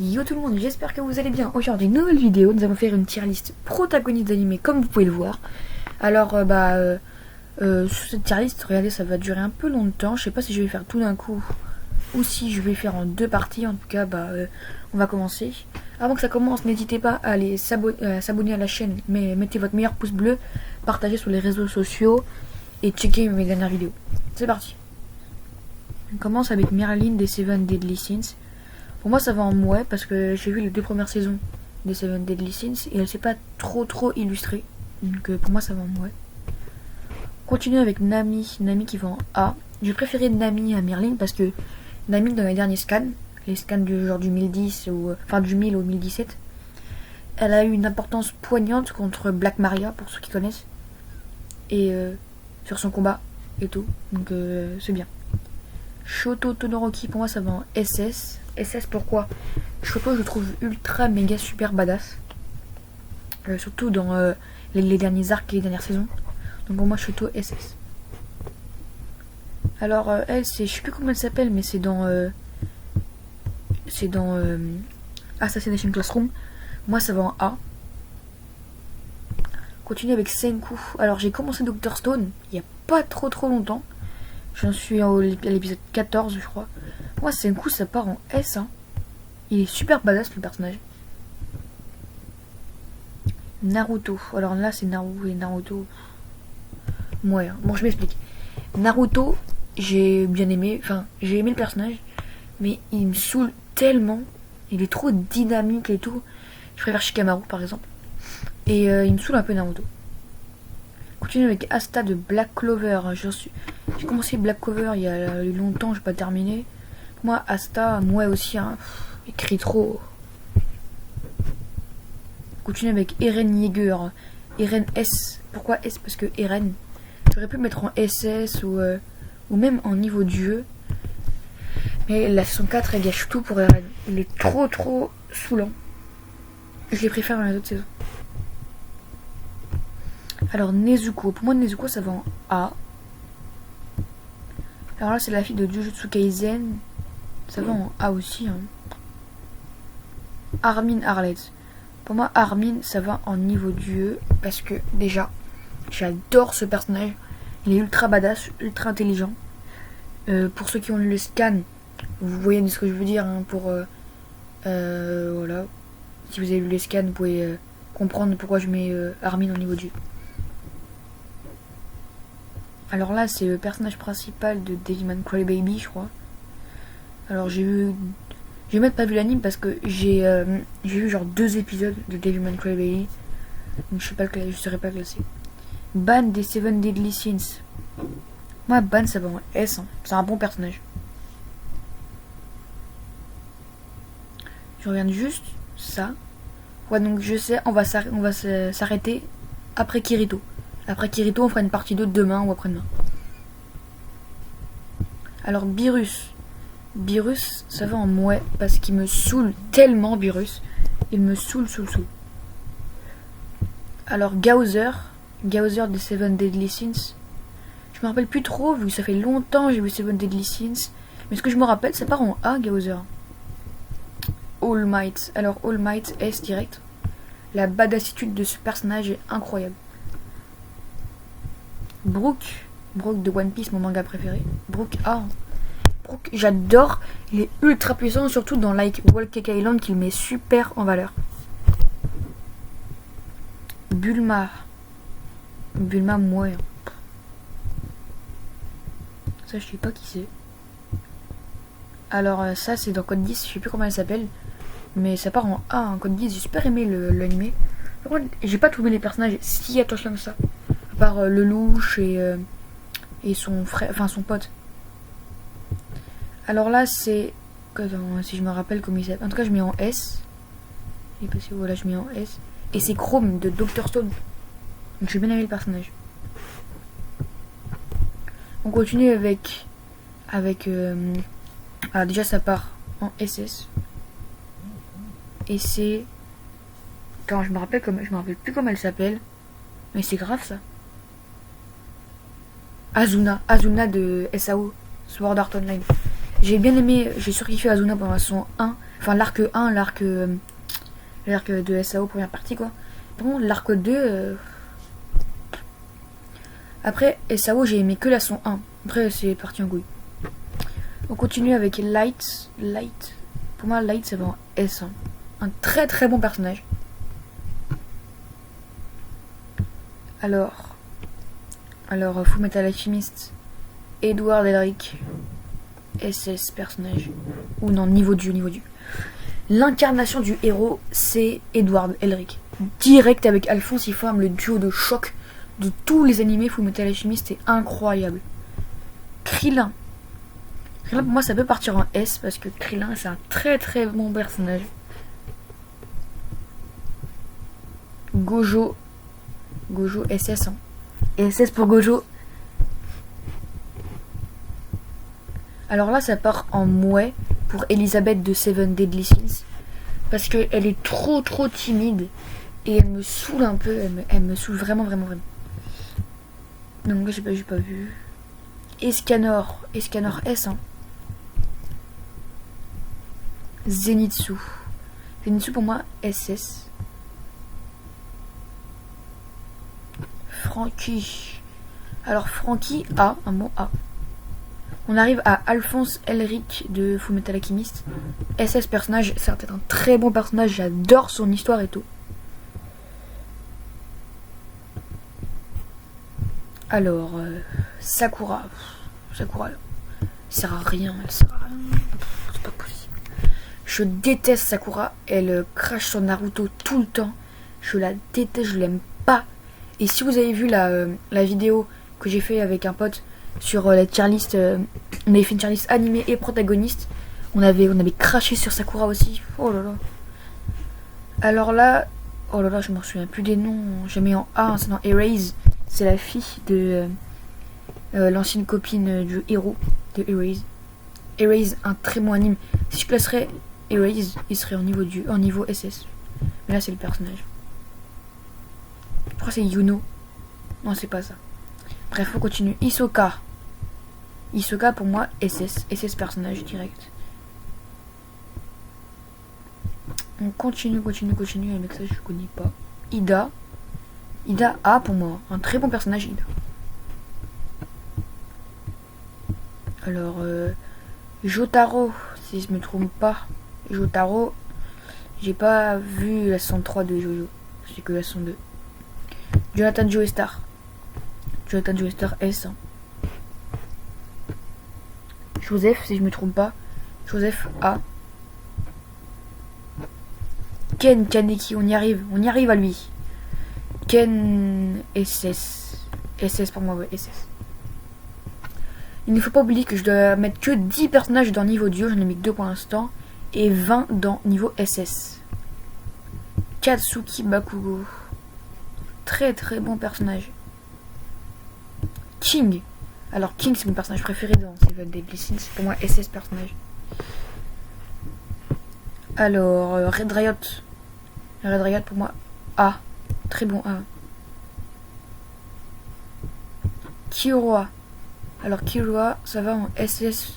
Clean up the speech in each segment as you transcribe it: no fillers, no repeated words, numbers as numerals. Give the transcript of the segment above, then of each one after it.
Yo tout le monde, j'espère que vous allez bien. Aujourd'hui, nouvelle vidéo, nous allons faire une tier list protagoniste d'animé comme vous pouvez le voir. Alors, sur cette tier list, regardez, ça va durer un peu longtemps. Je sais pas si je vais faire tout d'un coup ou si je vais faire en deux parties. En tout cas, on va commencer. Avant que ça commence, n'hésitez pas à aller s'abonner à la chaîne, mais mettez votre meilleur pouce bleu, partagez sur les réseaux sociaux et checkez mes dernières vidéos. C'est parti. On commence avec Merlin des Seven Deadly Sins. Pour moi ça va en mouais parce que j'ai vu les deux premières saisons des Seven Deadly Sins et elle s'est pas trop illustrée. Donc pour moi ça va en mouais. Continue avec Nami qui va en A. J'ai préféré Nami à Merlin parce que Nami dans les derniers scans, les scans du genre du 1010 ou du 1000 au 1017, elle a eu une importance poignante contre Black Maria pour ceux qui connaissent et sur son combat et tout. Donc c'est bien. Shoto Todoroki pour moi ça va en SS. SS pourquoi Shoto je le trouve ultra méga super badass. Surtout dans les derniers arcs et les dernières saisons. Donc pour moi Shoto SS. Alors elle c'est, je sais plus comment elle s'appelle mais c'est dans Assassination Classroom. Moi ça va en A. Continue avec Senku. Alors j'ai commencé Dr Stone il y a pas trop longtemps. J'en suis à l'épisode 14 je crois. Moi Senku ça part en S hein. Il est super badass le personnage. Naruto. Alors là c'est Naruto. Ouais. Bon je m'explique. Naruto j'ai bien aimé. Enfin j'ai aimé le personnage. Mais il me saoule tellement. Il est trop dynamique et tout. Je préfère Shikamaru par exemple. Et il me saoule un peu Naruto. Continue avec Asta de Black Clover. J'ai commencé Black Clover il y a longtemps, je n'ai pas terminé. Moi, Asta, moi aussi, hein, il crie trop. Continue avec Eren Yeager. Eren S. Pourquoi S? Parce que Eren, j'aurais pu le mettre en SS ou même en niveau de jeu. Mais la saison 4, elle gâche tout pour Eren. Il est trop saoulant. Je les préfère dans les autres saisons. Alors Nezuko, pour moi Nezuko ça va en A. Alors là c'est la fille de Jujutsu Kaisen. Ça va en A aussi hein. Armin Arlette. Pour moi Armin ça va en niveau dieu. Parce que déjà j'adore ce personnage. Il est ultra badass, ultra intelligent. Pour ceux qui ont lu le scan, vous voyez ce que je veux dire hein, voilà. Si vous avez lu les scans, vous pouvez comprendre pourquoi je mets Armin en niveau dieu. Alors là, c'est le personnage principal de Devilman Crybaby, je crois. Alors j'ai même pas vu l'anime parce que j'ai vu genre 2 épisodes de Devilman Crybaby. Donc je serais pas classé. Ban des Seven Deadly Sins. Moi, Ban ça va en S. Hein. C'est un bon personnage. Je regarde juste ça. Ouais, donc je sais, on va s'arrêter après Kirito. Après Kirito, on fera une partie 2 demain ou après-demain. Alors, Beerus. Beerus, ça va en mouais parce qu'il me saoule tellement, Beerus. Il me saoule. Alors, Gaozer des Seven Deadly Sins. Je me rappelle plus trop, vu que ça fait longtemps que j'ai vu Seven Deadly Sins. Mais ce que je me rappelle, ça part en A, Gaozer. All Might. Alors, All Might, S direct. La badassitude de ce personnage est incroyable. Brook de One Piece, mon manga préféré. Brook A. Brook, j'adore. Il est ultra puissant, surtout dans Like Wall Cake Island, qu'il met super en valeur. Bulma, moi. Ça, je sais pas qui c'est. Alors, ça, c'est dans Code 10. Je sais plus comment elle s'appelle. Mais ça part en A. Code 10, j'ai super aimé l'animé. Par contre, j'ai pas trouvé les personnages si attachants que ça. À part le louche et son frère, enfin son pote. Alors là c'est, si je me rappelle comment il s'appelle, en tout cas je mets en S. Et parce que voilà je mets en S. Et c'est Chrome de Dr Stone. Donc j'ai bien aimé le personnage. On continue avec déjà ça part en SS. Et c'est, quand je me rappelle plus comment elle s'appelle. Mais c'est grave ça. Azuna de SAO, Sword Art Online. J'ai bien aimé, j'ai surkiffé Asuna pendant son 1. Enfin, l'arc 1, l'arc de SAO, première partie, quoi. Bon, l'arc 2... Après, SAO, j'ai aimé que la son 1. Après, c'est parti en couille. On continue avec Light. Light. Pour moi, Light, c'est vraiment S1. Un très très bon personnage. Alors, Fullmetal Alchemist, Edward Elric, SS personnage. Ou non, niveau Dieu. L'incarnation du héros, c'est Edward Elric. Direct avec Alphonse, il forme le duo de choc de tous les animés Fullmetal Alchemist, c'est incroyable. Krillin. Krillin, pour moi, ça peut partir en S parce que Krillin, c'est un très très bon personnage. Gojo. Gojo SS. Hein. SS pour Gojo. Alors là, ça part en mouais pour Elisabeth de Seven Deadly Sins. Parce qu'elle est trop timide. Et elle me saoule un peu. Elle me saoule vraiment. Donc là, j'ai pas vu. Escanor S. Hein. Zenitsu pour moi SS. Frankie. Alors Frankie A, un mot A. On arrive à Alphonse Elric de Fullmetal Alchemist. SS personnage, c'est peut-être un très bon personnage, j'adore son histoire et tout. Alors, Sakura. Sakura, elle sert à rien, c'est pas possible. Je déteste Sakura, elle crache sur Naruto tout le temps. Je la déteste, je l'aime pas. Et si vous avez vu la vidéo que j'ai fait avec un pote sur la tier list, on avait fait une tier list animée et protagoniste. On avait craché sur Sakura aussi. Oh là là. Alors là, oh là là, je m'en souviens plus des noms. J'ai mis en A, c'est dans Erase. C'est la fille de l'ancienne copine du héros de Erase. Erase, un très bon anime. Si je classerais Erase, il serait en niveau SS. Mais là, c'est le personnage. Je crois que c'est Yuno. Non, c'est pas ça. Bref, on continue. Hisoka. Hisoka, pour moi, SS personnage direct. On continue. Avec ça, je connais pas. Ida A pour moi. Un très bon personnage, Ida. Alors, Jotaro, si je me trompe pas. Jotaro, j'ai pas vu la 103 de Jojo. C'est que la 102. Jonathan Joestar S. Hein. Joseph, si je me trompe pas. Joseph A. Ken Kaneki, on y arrive à lui. Ken SS. SS pour moi, ouais, SS. Il ne faut pas oublier que je dois mettre que 10 personnages dans niveau Dieu, j'en ai mis que 2 pour l'instant, et 20 dans niveau SS. Katsuki Bakugo. Très très bon personnage. King. Alors King, c'est mon personnage préféré dans Seven Deadly Sins, c'est pour moi SS personnage. Alors Red Riot pour moi A. Très bon A. Killua. Alors Killua, ça va en SS.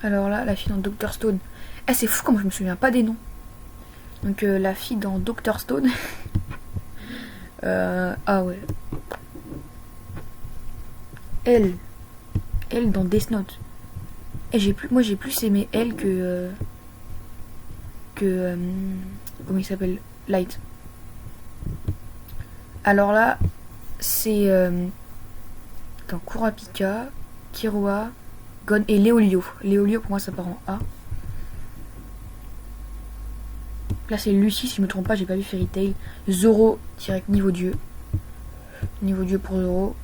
Alors là, la fille dans Dr Stone. Eh, c'est fou comme je me souviens pas des noms. Donc la fille dans Dr Stone. Ah ouais. Elle dans Death Note. Et moi j'ai plus aimé elle que comment il s'appelle, Light. Alors là, c'est dans Kurapika, Killua, Gon et Léolio. Léolio pour moi ça part en A. Là c'est Lucie, si je me trompe pas, j'ai pas vu Fairy Tail. Zoro, direct niveau Dieu. Niveau Dieu pour Zoro.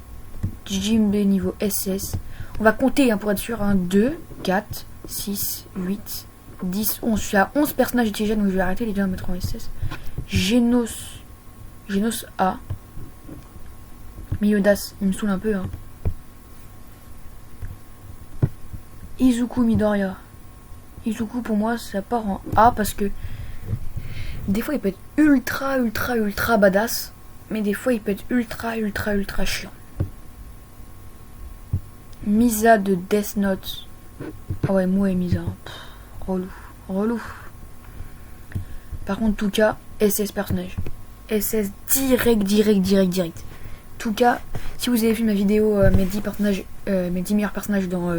Jimbe niveau SS. On va compter hein, pour être sûr. 1, 2, 4, 6, 8, 10, 11. Je suis à 11 personnages intelligents, donc je vais arrêter les deux à mettre en SS. Genos A. Myodas, il me saoule un peu. Hein. Izuku Midoriya. Izuku pour moi ça part en A parce que des fois il peut être ultra badass, mais des fois il peut être ultra chiant. Misa de Death Note. Ah ouais, moi et Misa. Relou. Relou. Par contre, Touka, SS personnage. SS direct. Touka, si vous avez vu ma vidéo, mes 10 personnages, mes 10 meilleurs personnages dans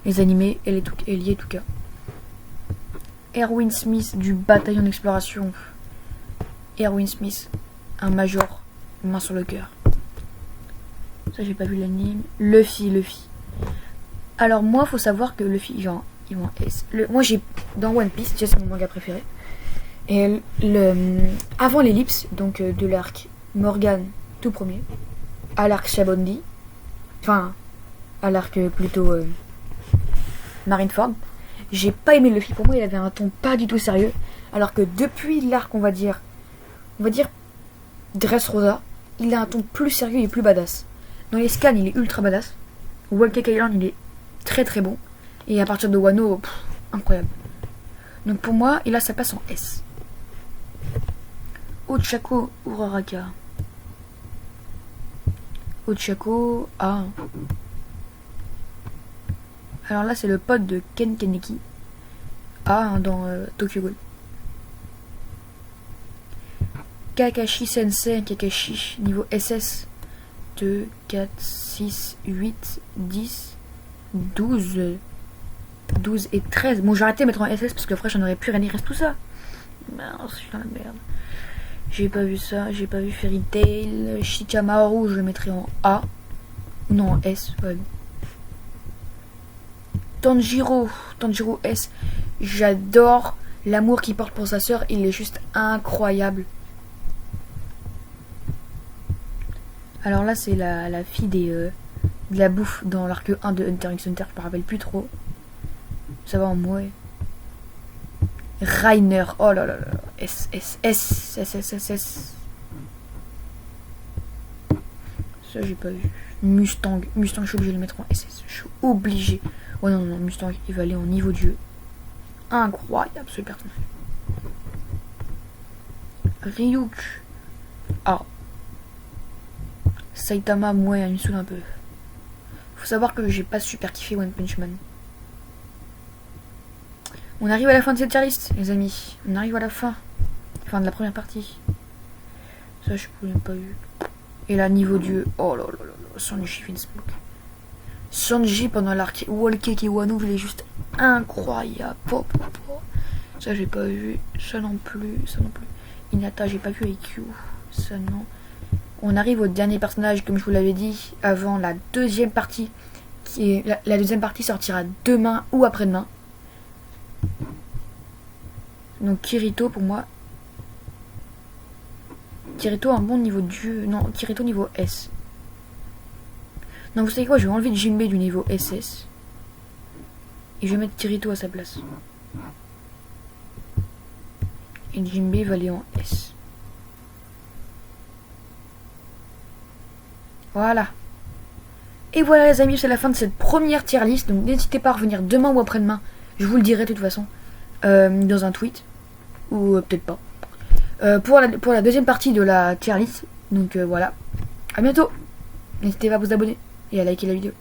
les animés, elle y est Touka. Erwin Smith du bataillon d'exploration. Erwin Smith, un major, main sur le cœur. Ça, j'ai pas vu l'anime. Luffy. Alors, moi, faut savoir que Luffy, il va en S. Moi, j'ai dans One Piece, déjà, c'est mon manga préféré. Et avant l'ellipse, donc de l'arc Morgan, tout premier, à l'arc Shabondi, enfin, à l'arc plutôt Marineford, j'ai pas aimé Luffy. Pour moi, il avait un ton pas du tout sérieux. Alors que depuis l'arc, on va dire Dressrosa, il a un ton plus sérieux et plus badass. Dans les scans, il est ultra badass. Whole Cake Island, il est très très bon. Et à partir de Wano, incroyable. Donc pour moi, il a sa place en S. Ochako Uraraka. Ochako A. Alors là, c'est le pote de Ken Kaneki. A dans Tokyo Ghoul. Kakashi Sensei, Kakashi, niveau SS. 2, 4, 6, 8, 10, 12. 12 et 13. Bon, j'ai arrêté de mettre en SS parce que après j'en aurais plus rien, il reste tout ça. Mince, je suis dans la merde. J'ai pas vu ça, j'ai pas vu Fairy Tail. Shikamaru, je le mettrai en A. Non, en S. Ouais. Tanjiro S. J'adore l'amour qu'il porte pour sa sœur, il est juste incroyable. Alors là, c'est la fille de la bouffe dans l'arc 1 de Hunter x Hunter, je me rappelle plus trop. Ça va en moi. Rainer, oh là là là. S. Ça, j'ai pas vu. Mustang, je suis obligé de le mettre en SS. Je suis obligé. Oh non, Mustang, il va aller en niveau Dieu. Incroyable ce personnage. Ryuk. Ah. Saitama, moi, il me saoule un peu. Faut savoir que j'ai pas super kiffé One Punch Man. On arrive à la fin de cette tier list, les amis. On arrive à la fin. Fin de la première partie. Ça, je n'ai pas eu. Et là, niveau Dieu. Oh là là là là. Sanji Finsmoke. Sanji pendant l'arc Whole Cake et Wano, il est juste incroyable. Ça, j'ai pas vu. Ça non plus. Hinata, j'ai pas vu IQ. Ça, non. On arrive au dernier personnage, comme je vous l'avais dit, avant la deuxième partie. La deuxième partie sortira demain ou après-demain. Donc Kirito pour moi. Kirito un bon niveau Dieu. Non, Kirito niveau S. Non, vous savez quoi, je vais enlever Jinbe du niveau SS. Et je vais mettre Kirito à sa place. Et Jinbe va aller en S. Voilà. Et voilà les amis, c'est la fin de cette première tier list. Donc n'hésitez pas à revenir demain ou après-demain. Je vous le dirai de toute façon. Dans un tweet. Ou peut-être pas. Pour la deuxième partie de la tier list. Donc voilà. À bientôt. N'hésitez pas à vous abonner et à liker la vidéo.